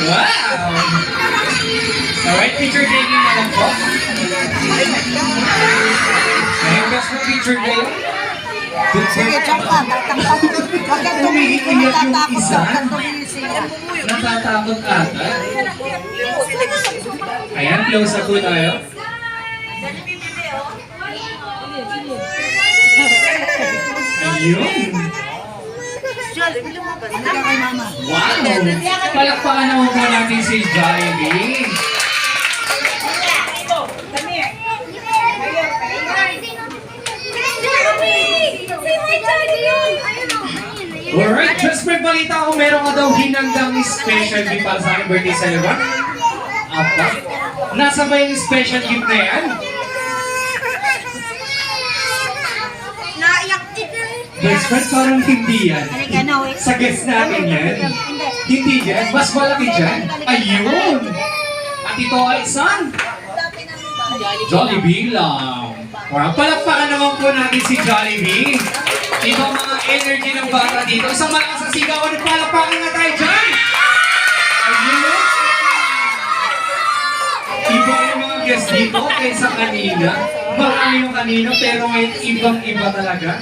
Wow! Alright, picture taking na lang po. Ayun, best mo picture taking. Sige, dyan ka. Tatakot. Huwag kang tumingin kung natatakot ka. Huwag kang tumingin siya. Natatakot ata. Ayan, close up po tayo. Ayun. Wow! Palakpakan naman po natin si Jollibee. Alright, just may balita ko meron ka daw hinanggang special gift para sa aking birthday celebration. Apa? Nasa ba yung special gift na yan? Naiyak dito. Best friend, parang hindi yan. Sa guest natin yan. Hindi yan. Mas malaki dyan. Ayun! At ito ay isang Jollibee lang. Wow, palakpakan naman po natin si Jollibee. Ito ang mga energy ng bata dito. Isang malakas na sigawan at palakpakan nga tayo dyan! Ayun! Iba yung mga guest dito kaysa kanina. Marami yung kanina pero ngayon ibang-iba talaga.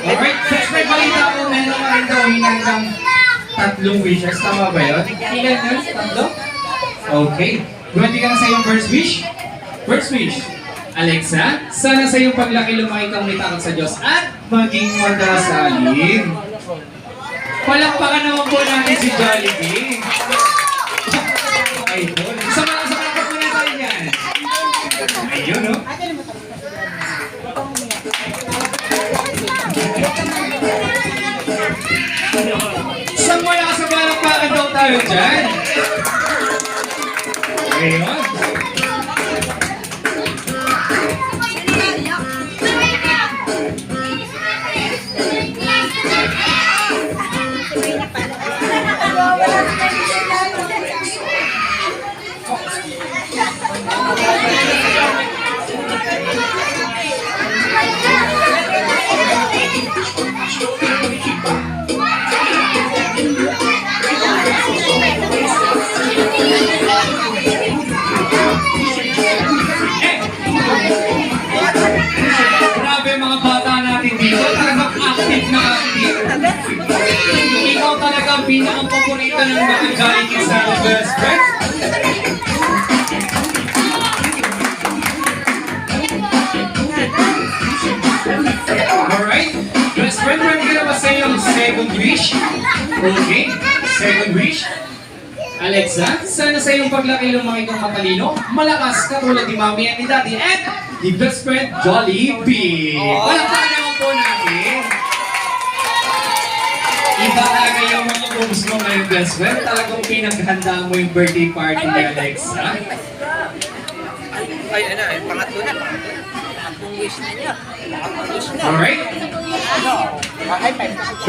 Alright, just may balita ko meron ka rin daw hinanggang 3 wishes. Tama ba yun? Ilan yun? 3? Okay. Gumanti ka na sa iyong first wish? First wish. Alexa, sana sa iyong paglaki lumaki kang may takot sa Diyos at maging madasalin. Palakpakan naman po natin si Jollibee. Ayun. Isa palakpakan po na tayo yan. Ayun, no? Isang malakas na palakpakan daw tayo dyan. Ayun. Grabe mga bata natin dito, talagang active na active. Ikaw talaga ang pinaka-paborito ng mga Jollibee sa best friend. Alright, best friend, ready ka na ba sa iyong second wish? Okay, second wish. Alexa, sana sa iyong paglaki lumaki kang matalino, malakas ka tulad ni Mami at ni Daddy, at the best friend, Jollibee. Palakpakan naman po natin. Iba talaga yung mga moves mo ngayon, best friend. Talagang pinaghanda mo yung birthday party ni Alexa. Ay, ano, yung pangatlo na. Pangatlong wish na niya. Pangatlong wish na. Alright?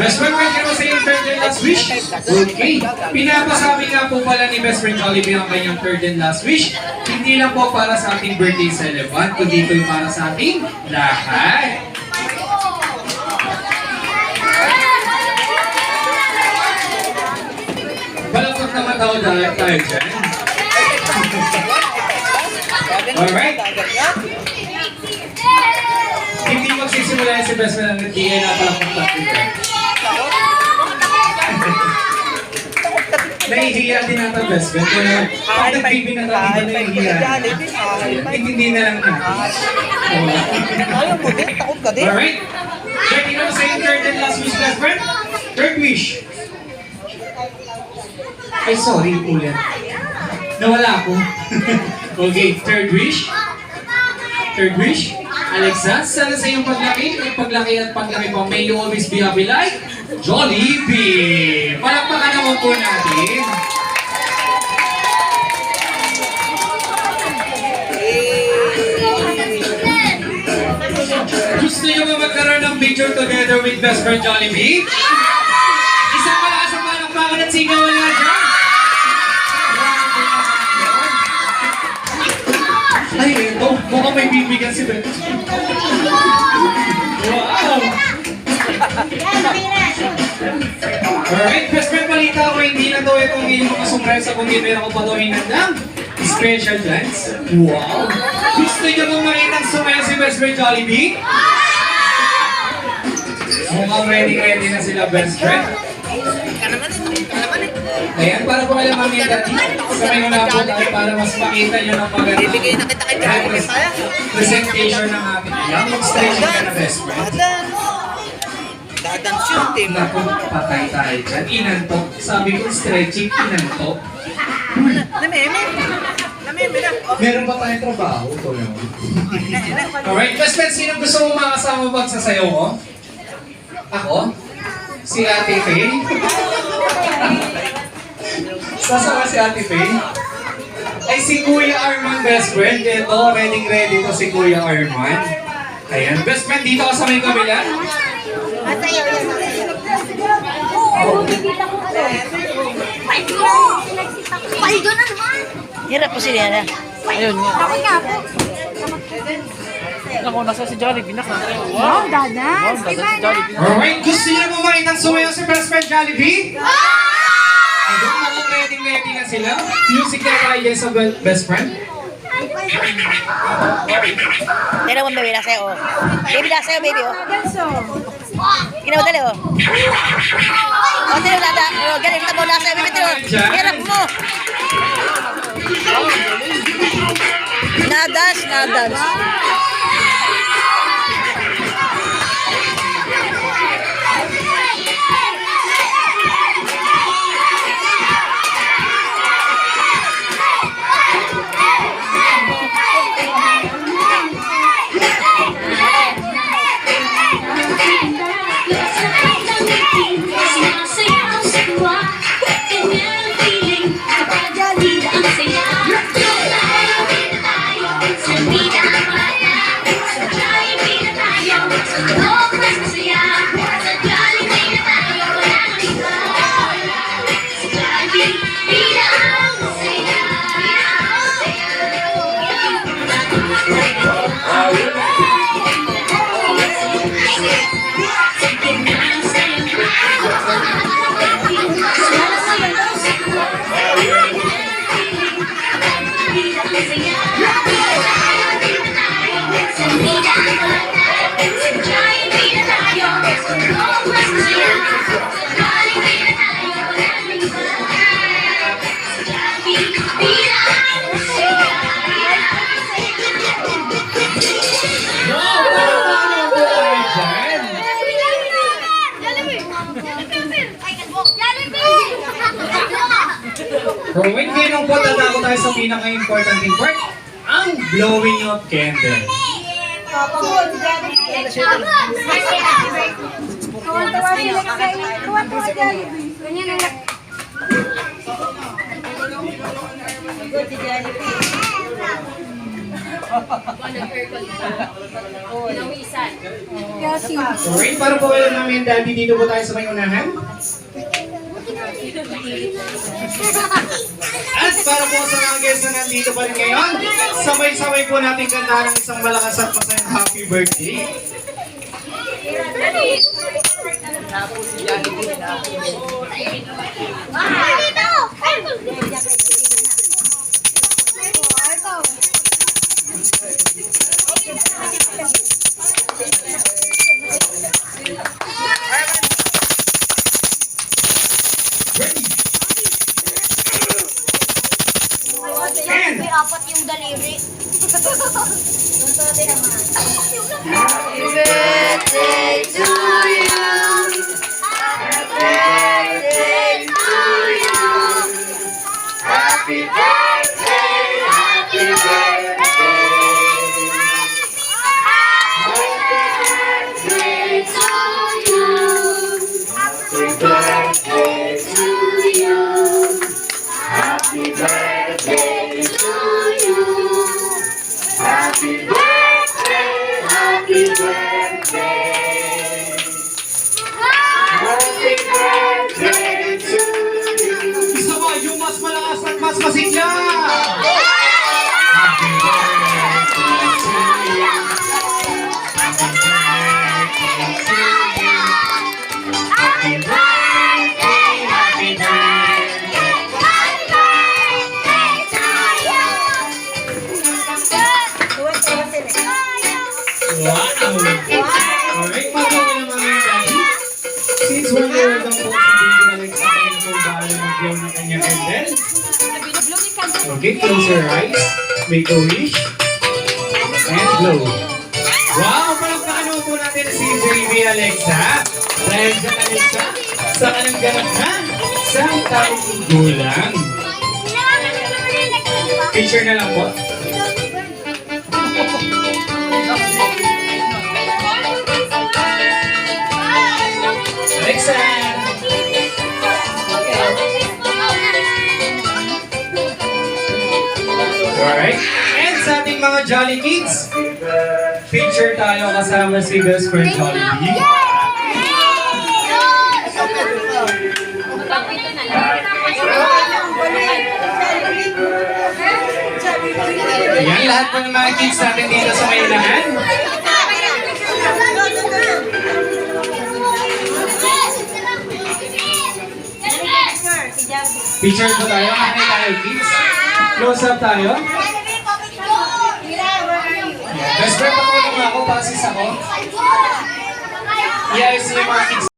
Best friend, ready ka ba sa iyong third and last wish? Okay. Pinapasabi nga po pala ni best friend Jollibee ang kanyang third and last wish. Hindi lang po para sa ating birthday celebrant, kundi ito'y para sa ating lahat. Balakot naman tayo dyan. Alright? Hindi magsisimula yan si best friend ng hindi ay napalakot dito. Nahihiya din natin best friend. Pag nag-baby na tayo, iba nahihiya. Hindi na lang na. Ayaw mo din, takot ka din. Alright? Ready na ba sa yung third and last wish, best friend? Third wish. Ay, sorry, ulit. Nawala ako. Okay, third wish. Third wish. Alexa, sana sa iyong paglaki at paglaki pa, may you always be happy like Jollibee. Palakpakan naman po natin. Gusto niyo ba magkaroon ng picture together with best friend Jollibee? Isang malakas ang palakpakan at sigawan nga dyan. Ay, ito. Mukhang may bibigan si Beth. Wow! sorpresa kung di meron ko pa ito ng special dance. Wow! Gusto niyo bang makita ang sumayaw si Best Friend Jollibee? Mukhang ready na sila, Best Friend. Ayan, para po alam ang nila, sabay ko na po tayo para mas makita nyo ng maganda. Bibigay na kita kay Jollibee tayo. Presentation ng ating ilang. Mag-stretching ka na, Best Friend. Dadance yun, team. Naku, patay tayo dyan. Inantok. Sabi ko, stretching, inantok. Nameme. Nameme na. Meron pa tayong trabaho. Ito yun. Alright, Best Friend, sino gusto mo makasama pagsasayaw ko? Ako? Si Ate Faye? Sasama si Ate Faye? Ay, si Kuya Arman, Best Friend. Ito, ready to si Kuya Arman. Ayan, Best Friend, dito ka sa may kabila. Masayaw yan. Paldo na naman. Hirap po si Diana. Ayun nga. Ako nga po. Ako, nasa si Jollibee na ka. Wow, dadas. Nasa si Jollibee. Alright, gusto niyo na makita ang sumayaw si Best Friend Jollibee? Ayun, ako ready na sila. Music na tayo sa Best Friend. Tira mo, baby, nasa iyo. Baby, nasa iyo, baby, oh. Ganso. Ginawa dali, oh. O, tira mo, nada. O, galing ka mo, nasa iyo, baby, tira. Hirap mo. Nadas. Rowing, ngayon po tatako tayo sa pinaka-important part, ang blowing of candle. Rowing, para po alam namin, Daddy, dito po tayo sa may unahan. At para po sa mga guests na nandito pa rin ngayon, sabay-sabay po natin kantahan ng isang malakas at masayang happy birthday. Ready? And Apat yung daliri. Happy birthday to you. Happy birthday to you. Happy birthday, happy birthday. Happy birthday to you. Happy birthday to you. Happy birthday, happy birthday. Happy birthday to you. isa pa, yung mas malakas at mas masigla! Happy birthday, happy birthday. Okay, close your eyes. Make a wish. And blow. Wow! Palagpakan naman po natin si Baby Alexa. Dahil dyan, Alexa, sa kanang ganap na sa taong gulang. Picture na lang po. Alexa! Alright. And sa ating mga Jolly Kids, picture tayo kasama si Best Friend Jollibee. Ayan, lahat po ng mga kids natin dito sa Maylahan. Picture po tayo. Kakay tayo, kids. Close up tayo. Best friend, patulong ako, pasis ako. Yes, yung mga kids.